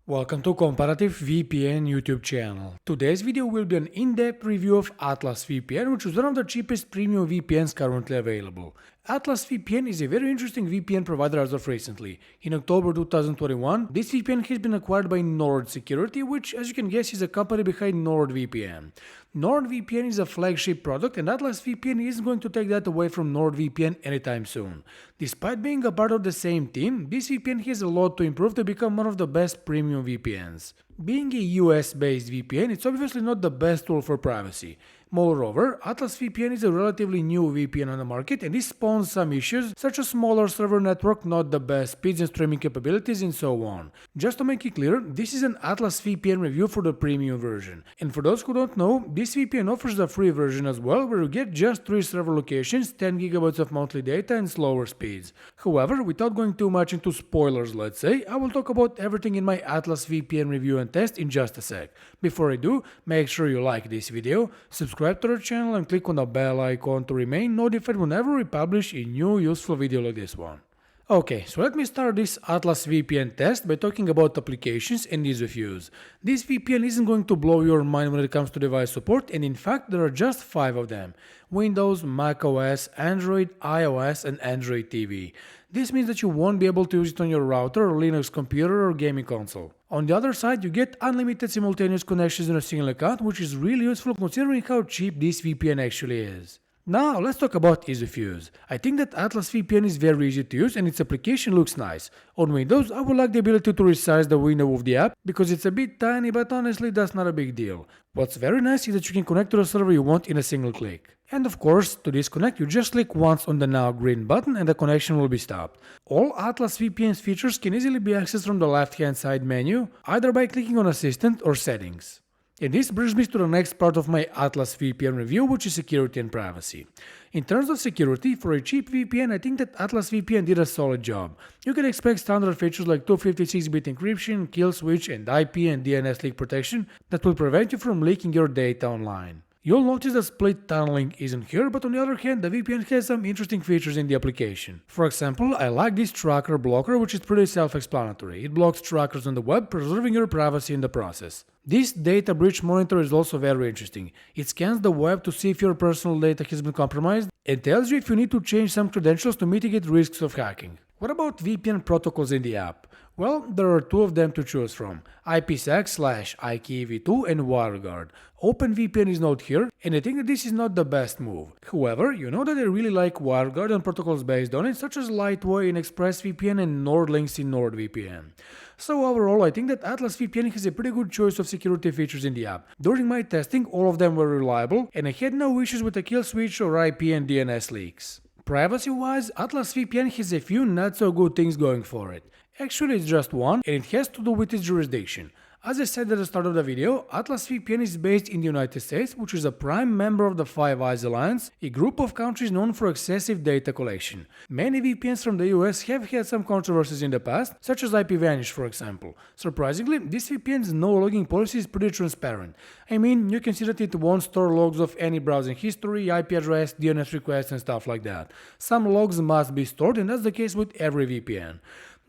Welcome to Comparative VPN YouTube channel. Today's video will be an in-depth review of Atlas VPN, which is one of the cheapest premium VPNs currently available. Atlas VPN is a very interesting VPN provider as of recently. In October 2021, this VPN has been acquired by Nord Security, which, as you can guess, is a company behind NordVPN. NordVPN is a flagship product, and Atlas VPN isn't going to take that away from NordVPN anytime soon. Despite being a part of the same team, this VPN has a lot to improve to become one of the best premium VPNs. Being a US-based VPN, it's obviously not the best tool for privacy. Moreover, Atlas VPN is a relatively new VPN on the market, and this spawns some issues such as smaller server network, not the best speeds and streaming capabilities, and so on. Just to make it clear, this is an Atlas VPN review for the premium version. And for those who don't know, this VPN offers the free version as well, where you get just 3 server locations, 10 GB of monthly data, and slower speeds. However, without going too much into spoilers, let's say, I will talk about everything in my Atlas VPN review and test in just a sec. Before I do, make sure you like this video, subscribe to our channel and click on the bell icon to remain notified whenever we publish a new useful video like this one. Okay, so let me start this Atlas VPN test by talking about applications and ease of use. This VPN isn't going to blow your mind when it comes to device support, and in fact there are just 5 of them: Windows, macOS, Android, iOS and Android TV. This means that you won't be able to use it on your router or Linux computer or gaming console. On the other side, you get unlimited simultaneous connections in a single account, which is really useful considering how cheap this VPN actually is. Now let's talk about ease of use. I think that Atlas VPN is very easy to use and its application looks nice. On Windows, I would like the ability to resize the window of the app because it's a bit tiny, but honestly that's not a big deal. What's very nice is that you can connect to the server you want in a single click. And of course, to disconnect, you just click once on the now green button and the connection will be stopped. All Atlas VPN's features can easily be accessed from the left-hand side menu, either by clicking on Assistant or Settings. And this brings me to the next part of my Atlas VPN review, which is security and privacy. In terms of security, for a cheap VPN, I think that Atlas VPN did a solid job. You can expect standard features like 256-bit encryption, kill switch, and IP and DNS leak protection that will prevent you from leaking your data online. You'll notice that split tunneling isn't here, but on the other hand, the VPN has some interesting features in the application. For example, I like this tracker blocker, which is pretty self-explanatory. It blocks trackers on the web, preserving your privacy in the process. This data breach monitor is also very interesting. It scans the web to see if your personal data has been compromised and tells you if you need to change some credentials to mitigate risks of hacking. What about VPN protocols in the app? Well, there are 2 of them to choose from: IPsec/IKEv2 and WireGuard. OpenVPN is not here, and I think that this is not the best move. However, you know that I really like WireGuard and protocols based on it, such as Lightway in ExpressVPN and NordLynx in NordVPN. So overall, I think that Atlas VPN has a pretty good choice of security features in the app. During my testing, all of them were reliable, and I had no issues with the kill switch or IP and DNS leaks. Privacy-wise, Atlas VPN has a few not so good things going for it. Actually, it's just one, and it has to do with its jurisdiction. As I said at the start of the video, Atlas VPN is based in the United States, which is a prime member of the Five Eyes Alliance, a group of countries known for excessive data collection. Many VPNs from the US have had some controversies in the past, such as IPVanish for example. Surprisingly, this VPN's no-logging policy is pretty transparent. I mean, you can see that it won't store logs of any browsing history, IP address, DNS requests and stuff like that. Some logs must be stored, and that's the case with every VPN.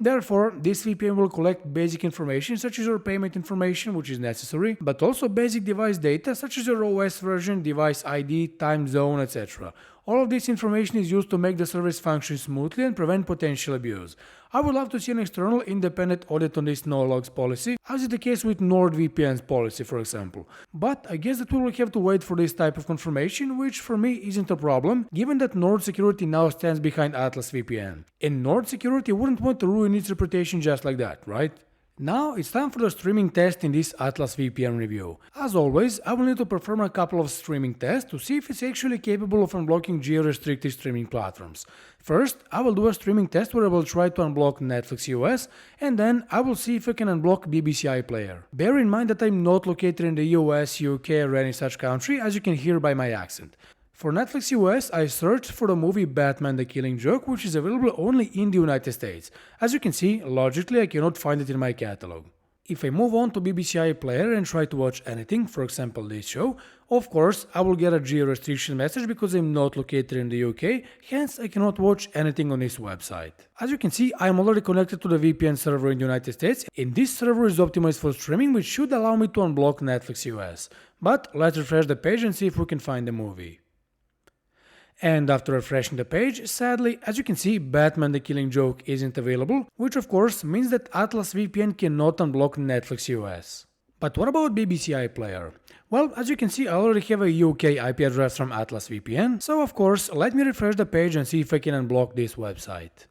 Therefore, this VPN will collect basic information such as your payment information, which is necessary, but also basic device data such as your OS version, device ID, time zone, etc. All of this information is used to make the service function smoothly and prevent potential abuse. I would love to see an external independent audit on this no-logs policy, as is the case with NordVPN's policy for example. But I guess that we will have to wait for this type of confirmation, which for me isn't a problem, given that Nord Security now stands behind Atlas VPN. And Nord Security wouldn't want to ruin its reputation just like that, right? Now it's time for the streaming test in this Atlas VPN review. As always, I will need to perform a couple of streaming tests to see if it's actually capable of unblocking geo-restricted streaming platforms. First, I will do a streaming test where I will try to unblock Netflix US, and then I will see if I can unblock BBC iPlayer. Bear in mind that I'm not located in the US, UK or any such country, as you can hear by my accent. For Netflix US, I searched for the movie Batman the Killing Joke, which is available only in the United States. As you can see, logically I cannot find it in my catalog. If I move on to BBC iPlayer and try to watch anything, for example this show, Of course, I will get a geo-restriction message because I'm not located in the UK, hence I cannot watch anything on this website. As you can see, I am already connected to the VPN server in the United States, and this server is optimized for streaming, which should allow me to unblock Netflix US. But let's refresh the page and see if we can find the movie. And after refreshing the page, sadly, as you can see, Batman the Killing Joke isn't available, which of course means that Atlas VPN cannot unblock Netflix US. But what about BBC iPlayer? Well, as you can see, I already have a UK IP address from Atlas VPN, so of course, let me refresh the page and see if I can unblock this website.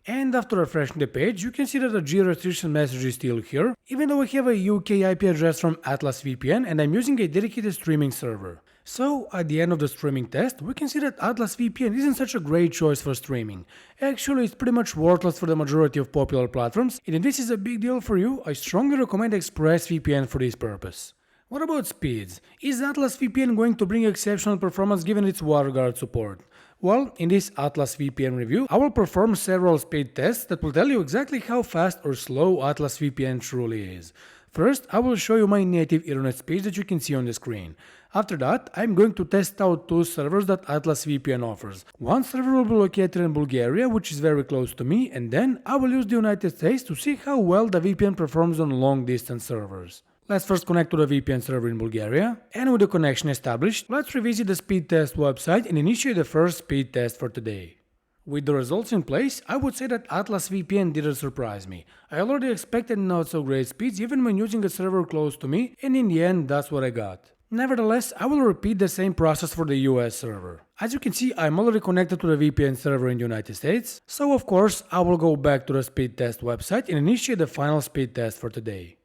And after refreshing the page, you can see that the geo-restriction message is still here, even though I have a UK IP address from Atlas VPN and I'm using a dedicated streaming server. So, at the end of the streaming test, we can see that Atlas VPN isn't such a great choice for streaming. Actually, it's pretty much worthless for the majority of popular platforms, and if this is a big deal for you, I strongly recommend ExpressVPN for this purpose. What about speeds? Is Atlas VPN going to bring exceptional performance given its WatchGuard support? Well, in this Atlas VPN review, I will perform several speed tests that will tell you exactly how fast or slow Atlas VPN truly is. First, I will show you my native internet speeds that you can see on the screen. After that, I'm going to test out two servers that Atlas VPN offers. One server will be located in Bulgaria, which is very close to me, and then I will use the United States to see how well the VPN performs on long-distance servers. Let's first connect to the VPN server in Bulgaria, and with the connection established, let's revisit the speed test website and initiate the first speed test for today. With the results in place, I would say that Atlas VPN didn't surprise me. I already expected not so great speeds even when using a server close to me, and in the end that's what I got. Nevertheless, I will repeat the same process for the US server. As you can see, I'm already connected to the VPN server in the United States, so of course I will go back to the speed test website and initiate the final speed test for today.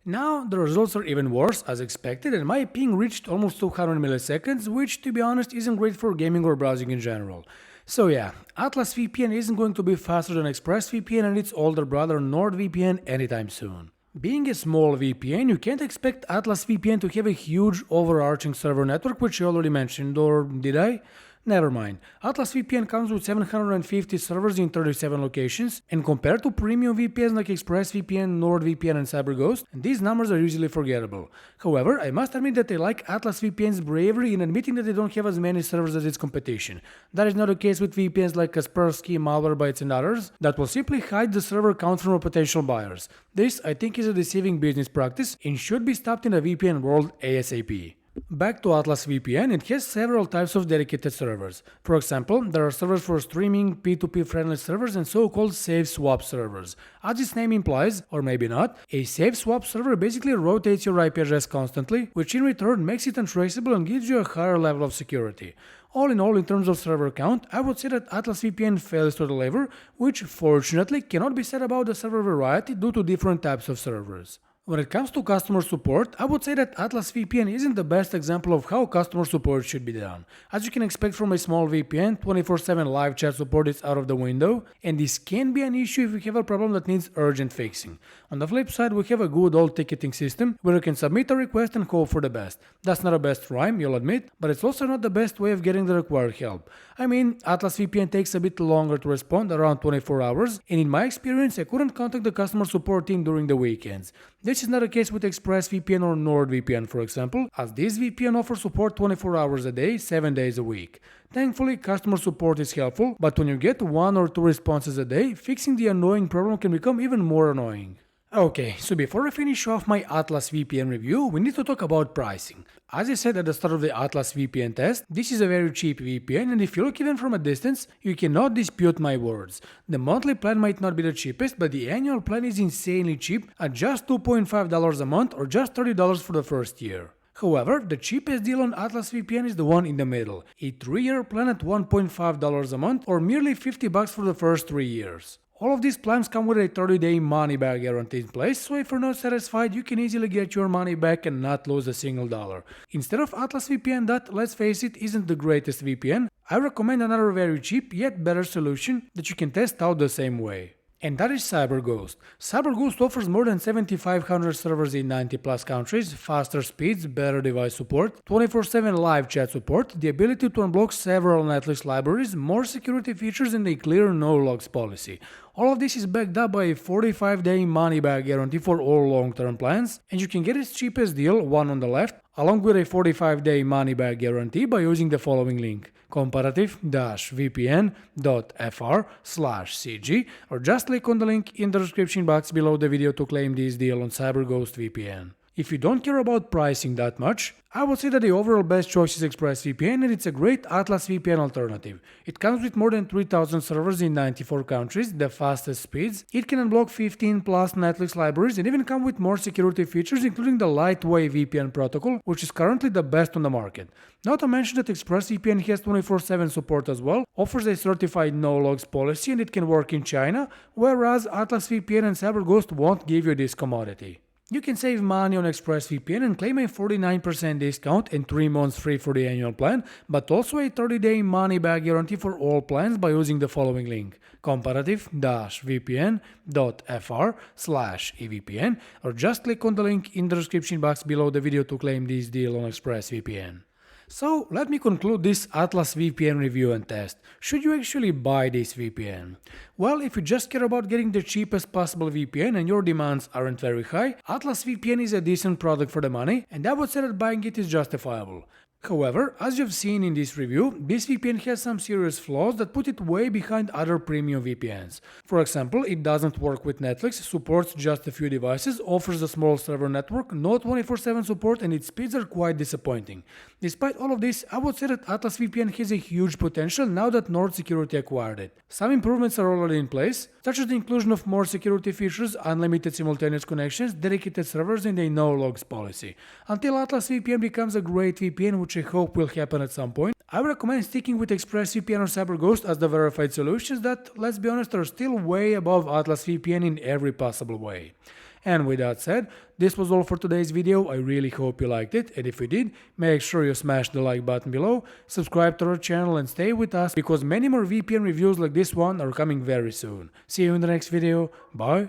Now the results are even worse as expected, and my ping reached almost 200 milliseconds, which to be honest isn't great for gaming or browsing in general. So yeah, Atlas VPN isn't going to be faster than ExpressVPN and its older brother NordVPN anytime soon. Being a small VPN, you can't expect Atlas VPN to have a huge overarching server network, which I already mentioned, or did I? Never mind. Atlas VPN comes with 750 servers in 37 locations, and compared to premium VPNs like ExpressVPN, NordVPN and CyberGhost, these numbers are usually forgettable. However, I must admit that I like Atlas VPN's bravery in admitting that they don't have as many servers as its competition. That is not the case with VPNs like Kaspersky, Malwarebytes and others that will simply hide the server count from potential buyers. This, I think, is a deceiving business practice and should be stopped in the VPN world ASAP. Back to Atlas VPN, it has several types of dedicated servers. For example, there are servers for streaming, P2P friendly servers and so-called safe swap servers. As its name implies, or maybe not, a safe swap server basically rotates your IP address constantly, which in return makes it untraceable and gives you a higher level of security. All in all, in terms of server count, I would say that Atlas VPN fails to deliver, which fortunately cannot be said about the server variety due to different types of servers. When it comes to customer support, I would say that Atlas VPN isn't the best example of how customer support should be done. As you can expect from a small VPN, 24/7 live chat support is out of the window, and this can be an issue if you have a problem that needs urgent fixing. On the flip side, we have a good old ticketing system where you can submit a request and hope for the best. That's not a best rhyme, you'll admit, but it's also not the best way of getting the required help. I mean, Atlas VPN takes a bit longer to respond, around 24 hours, and in my experience, I couldn't contact the customer support team during the weekends. This is not the case with ExpressVPN or NordVPN, for example, as these VPN offer support 24 hours a day, 7 days a week. Thankfully, customer support is helpful, but when you get 1 or 2 responses a day, fixing the annoying problem can become even more annoying. Okay, so before I finish off my Atlas VPN review, we need to talk about pricing. As I said at the start of the Atlas VPN test, this is a very cheap VPN, and if you look even from a distance, you cannot dispute my words. The monthly plan might not be the cheapest, but the annual plan is insanely cheap at just $2.5 a month or just $30 for the first year. However, the cheapest deal on Atlas VPN is the one in the middle, a 3-year plan at $1.5 a month or merely $50 for the first 3 years. All of these plans come with a 30-day money-back guarantee in place, so if you're not satisfied, you can easily get your money back and not lose a single dollar. Instead of Atlas VPN that, let's face it, isn't the greatest VPN, I recommend another very cheap yet better solution that you can test out the same way. And that is CyberGhost. CyberGhost offers more than 7,500 servers in 90+ countries, faster speeds, better device support, 24/7 live chat support, the ability to unblock several Netflix libraries, more security features and a clear no-logs policy. All of this is backed up by a 45-day money-back guarantee for all long-term plans, and you can get its cheapest deal, one on the left, along with a 45-day money-back guarantee by using the following link: comparative-vpn.fr/cg, or just click on the link in the description box below the video to claim this deal on CyberGhost VPN. If you don't care about pricing that much, I would say that the overall best choice is ExpressVPN, and it's a great Atlas VPN alternative. It comes with more than 3000 servers in 94 countries, the fastest speeds, it can unblock 15 plus Netflix libraries, and even come with more security features including the lightweight VPN protocol, which is currently the best on the market. Not to mention that ExpressVPN has 24/7 support as well, offers a certified no-logs policy, and it can work in China, whereas Atlas VPN and CyberGhost won't give you this commodity. You can save money on ExpressVPN and claim a 49% discount and 3 months free for the annual plan, but also a 30-day money-back guarantee for all plans by using the following link: comparative-vpn.fr/evpn, or just click on the link in the description box below the video to claim this deal on ExpressVPN. So let me conclude this Atlas VPN review and test. Should you actually buy this VPN? Well, if you just care about getting the cheapest possible VPN and your demands aren't very high, Atlas VPN is a decent product for the money, and I would say that buying it is justifiable. However, as you've seen in this review, this VPN has some serious flaws that put it way behind other premium VPNs. For example, it doesn't work with Netflix, supports just a few devices, offers a small server network, no 24/7 support, and its speeds are quite disappointing. Despite all of this, I would say that Atlas VPN has a huge potential now that Nord Security acquired it. Some improvements are already in place, such as the inclusion of more security features, unlimited simultaneous connections, dedicated servers, and a no-logs policy. Until Atlas VPN becomes a great VPN, which I hope will happen at some point, I would recommend sticking with ExpressVPN or CyberGhost as the verified solutions that, let's be honest, are still way above Atlas VPN in every possible way. And with that said, this was all for today's video. I really hope you liked it, and if you did, make sure you smash the like button below, subscribe to our channel, and stay with us because many more VPN reviews like this one are coming very soon. See you in the next video. Bye!